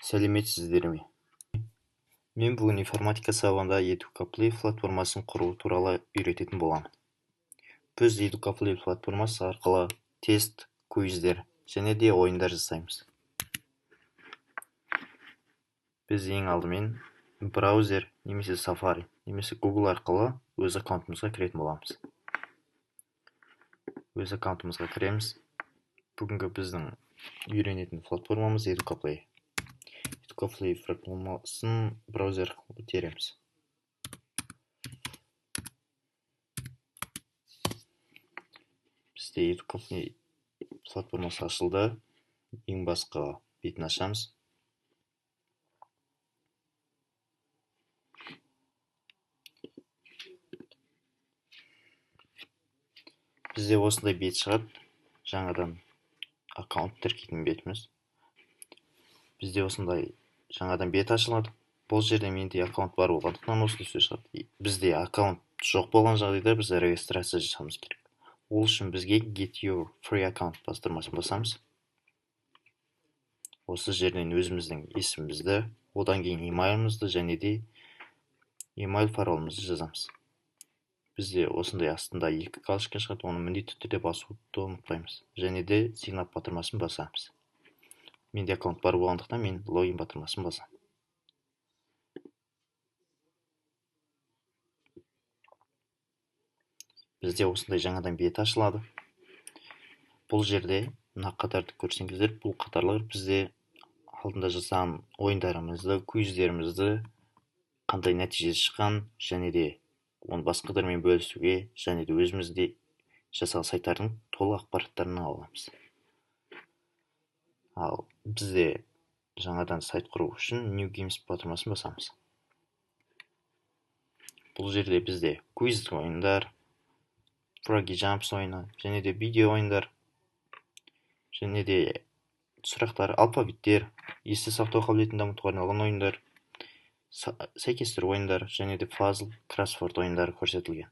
Сәлеметсіздер ме? Мен бүгін информатика сабағында EducaPlay платформасын құру туралы үйрететін боламын. Біз EducaPlay платформасы арқылы тест, квиздер және де ойындар жасаймыз. Біз ең алдымен браузер немесе Safari немесе Google арқылы өз аккаунтымызға кіретін боламыз. Өз аккаунтымызға кіреміз. Бүгінгі біздің үйренетін платформамыз EducaPlay. EducaPlay платформасын браузер арқылы көтереміз. Бізде EducaPlay платформасы ашылды. Ең басқа бетін ашамыз. Бізде осындай бет шығады. Жаңадан аккаунт тіркейтін бетіміз. Бізде осындай жаңадан бет ашылады. Бұл жерде менде аккаунт бар болғандықтан осындай сөз шығады. Бізде аккаунт жоқ болған жағдайда біз регистрация жасауымыз керек. Ол үшін бізге Get Your Free Account бастырмасын басамыз. Осы жерден өзіміздің есімімізді, одан кейін имейлімізді және де имейл паролымызды жазамыз. Бізде осындай астында екі галочка шығады, оны міндетті түрде басуды ұмытпаймыз. Және де сигн ап батырмасын басамыз. Менде аккаунт бар болғандықтан мен логин батырмасын басамын. Бізде осындай жаңадан бет ашылады. Бұл жерде мына қатарды көрсеңіздер, бұл қатарлар бізде алдында жасаған ойындарымызды, квиздерімізді, қандай нәтиже шыққан және де оны басқалармен бөлісуге және де өзімізде жасаған сайттардың толық ақпараттарын аламыз. Ал бізде жаңадан сайт құру үшін New Games платформасын басамыз. Бұл жерде бізде квиз ойындар, Froggy Jumps ойыны, және де видео ойындар, және де сұрақтар, алфавиттер, есте сақтау қабілетін дамытуға арналған ойындар, сәйкестер ойындар, және де пазл, кроссворд ойындары көрсетілген.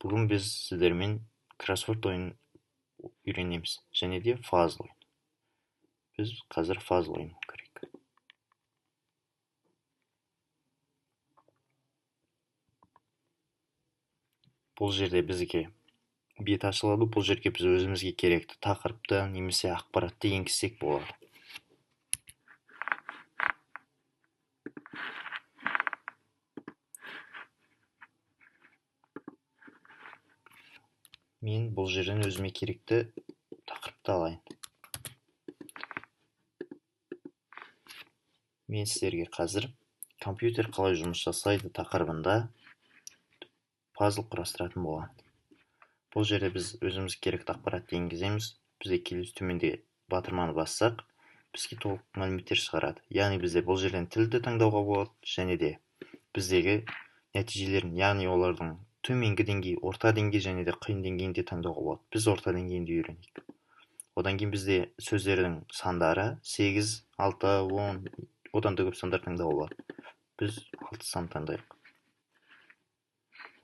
Бүгін біз сіздермен кроссворд ойын үйренеміз, және де пазл ойын. Біз қазір пазл ойын көрейік. Бұл жерде бізге бет ашылады. Бұл жерге біз өзімізге керекті тақырыпты немесе ақпаратты енгізсек болады. Мен бұл жерден өзіме керекті тақырыпты алайын. Мен сіздерге қазір компьютер қалай жұмыс жасайды тақырыбында пазл құрастыратын боламын. Бұл жерде біз өзіміз керекті ақпаратты енгіземіз. Бізде келесі төменде батырманы бассақ, бізге толық мәліметтер шығарады. Яғни бізде бұл жерден тілді таңдауға болады, және де біздегі нәтижелерін, яғни олардың төменгі деңгей, орта деңгей және де қиын деңгейінде таңдауға болады. Біз орта деңгейінде үйренейік. Одан кейін бізде сөздердің сандары 8, 6, 10, одан да көп сандар таңдауға болады. Біз 6 сан таңдайық.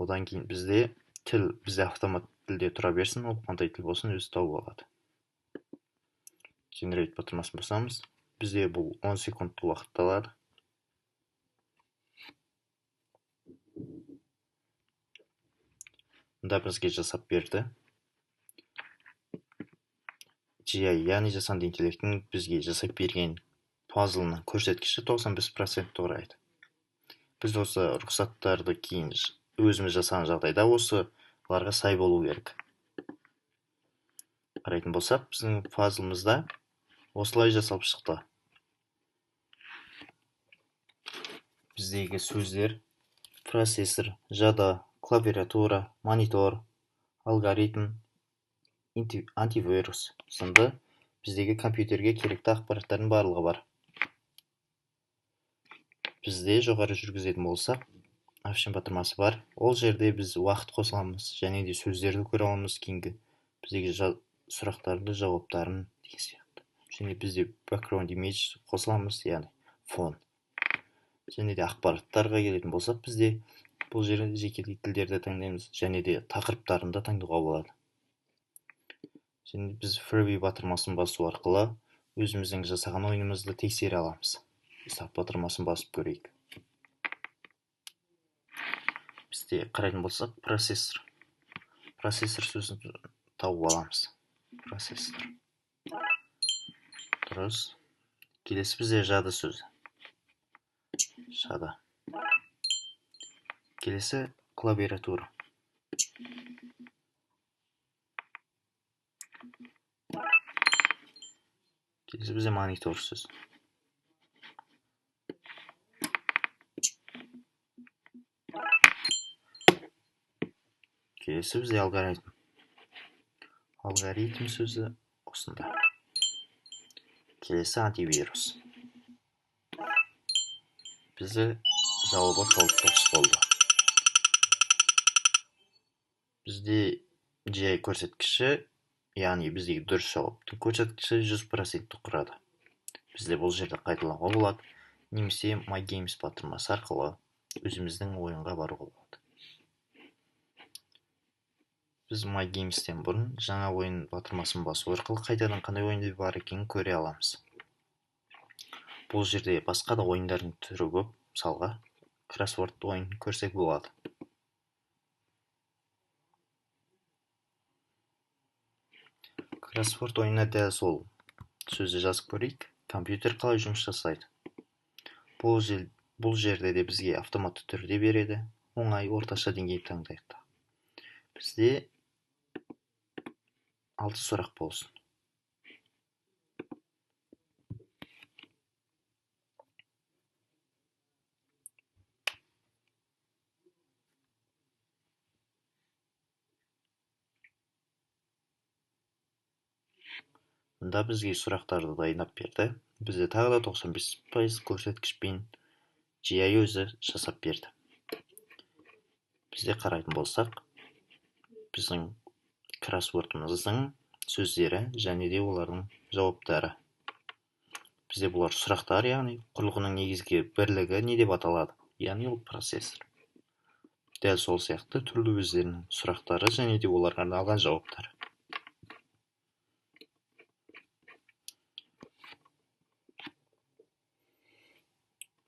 Одан кейін бізде тіл, бізде автомат тілде тұра берсін, ол қандай тіл болсын өзі тауып алады. Generate батырмасын басамыз. Бізде бұл 10 секундтық уақыт алады. Мұнда бізге жасап берді. GI, яғни жасанды интеллектің бізге жасап берген пазлының көрсеткіші 95% құрайды. Біз осы рұқсаттарды кейін өзіміз жасаған жағдайда осыларға сай болу керек. Қарайтын болсақ, біздің пазлымызда осылай жасалып шықты. Біздегі сөздер процессор, жады, клавиатура, монитор, алгоритм, антивирус сынды біздегі компьютерге керекті ақпараттардың барлығы бар. Бізде жоғары жүргізетін болсақ, option батырмасы бар. Ол жерде біз уақыт қосыламыз, және де сөздерді көре аламыз, кейінгі біздегі сұрақтарды, жауаптарын деген сияқты. Және бізде background image қосыламыз, яғни фон. Және де ақпараттарға келетін болсақ, бізде бұл жерде жекелей тілдерді таңдаймыз, және де тақырыптарын да таңдауға болады. Және біз Freebie батырмасын басу арқылы өзіміздің жасаған ойынымызды тексере аламыз. сап батырмасын басып көрейік. Бізде қарайтын болсақ, процессор. Процессор сөзін тауып аламыз. Процессор. Дұрыс. Келесі бізде жады сөзі. Жады. Келесі клавиатура. Келесі бізде монитор сөзі. Келесі бізде алгоритм. Алгоритм сөзі осында. Келесі антивирус. Бізде жауабы толық дұрыс болды. Бізде жай көрсеткіші, яғни біздегі дұрыс жауаптың көрсеткіші 100% құрады. Бізде бұл жерде қайталауға болады, немесе My Games батырмасы арқылы өзіміздің ойынға баруға болады. Біз My Games'тен бұрын жаңа ойын батырмасын басу арқылы қайтадан қандай ойында бар екенін көре аламыз. Бұл жерде басқа да ойындардың түрі көп, мысалға кроссворд ойынын көрсек болады. Кроссворд ойынына дәл сол сөзді жазып көрейік. Компьютер қалай жұмыс жасайды? Бұл жерде де бізге автоматты түрде береді. Оңай, орташа деңгей таңдайық. Бізде 6 сұрақ болсын. Мұнда бізге сұрақтарды дайындап берді. Бізде тағы да 95% көрсеткішпен GI өзі жасап берді. Бізде қарайтын болсақ, біздің кроссвордымыздың сөздері және де олардың жауаптары. Бізде бұлар сұрақтар, яғни құрылғының негізгі бірлігі не деп аталады? Яғни ол процессор. Дәл сол сияқты түрлі өздерінің сұрақтары және де оларға арналған жауаптары.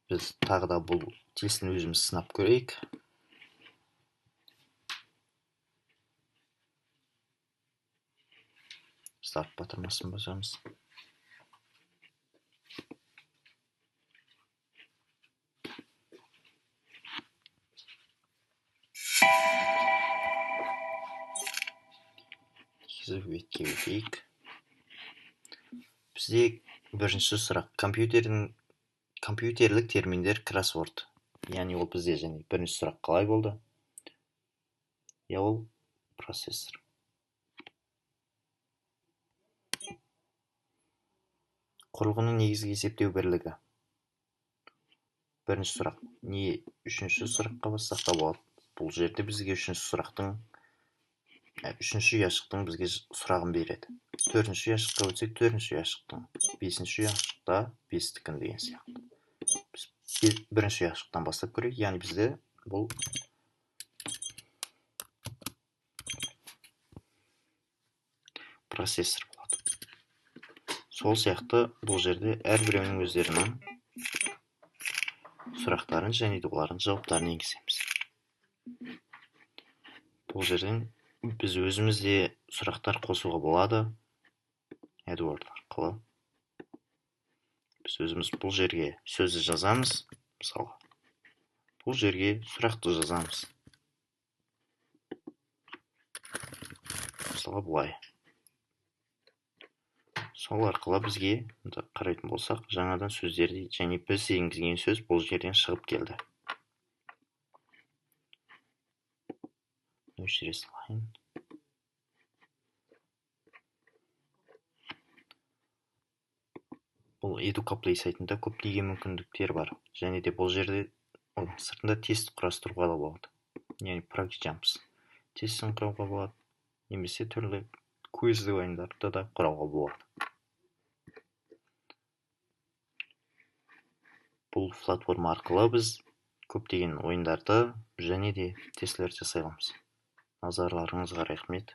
Біз тағы да бұл тестін өзіміз сынап көрейік. Старт батырмасын басамыз. Бетке өтейік. Бізде бірінші сұрақ. Компьютерлік терминдер кроссворд. Яғни ол бізде және бірінші сұрақ қалай болды? Ол процессор. Құрылғының негізгі есептеу бірлігі. Бірінші сұрақ. Не үшінші сұраққа бассақ та болады? Бұл жерде бізге үшінші ұяшықтың бізге сұрағын береді. Төртінші ұяшыққа өтсек, төртінші ұяшықтың, бесінші ұяшықта бестікін деген сияқты. Біз бірінші ұяшықтан бастап көрейік, яғни бізде бұл процессор болады. Сол сияқты бұл жерде әрбіреуінің өздерінің сұрақтарын және де олардың жауаптарын енгіземіз. Бұл жерден біз өзімізде сұрақтар қосуға болады. AdWord арқылы. Біз өзіміз бұл жерге сөзді жазамыз. Мысалға, бұл жерге сұрақты жазамыз. Мысалға, бұлай. Сол арқылы бізге қарайтын болсақ, жаңадан сөздерді және біз енгізген сөз бұл жерден шығып келді. Өшіре салайын. Бұл EduCaplay сайтында көптеген мүмкіндіктер бар. Және де бұл жерде сыртында тест құрастыруға да болады. Яғни PractiJumps тестін құрауға болады. Немесе түрлі квизді ойындарды да құрауға болады. Бұл платформа арқылы біз көптеген ойындарды және де тестілер жасай аламыз. Назарларыңызға рахмет.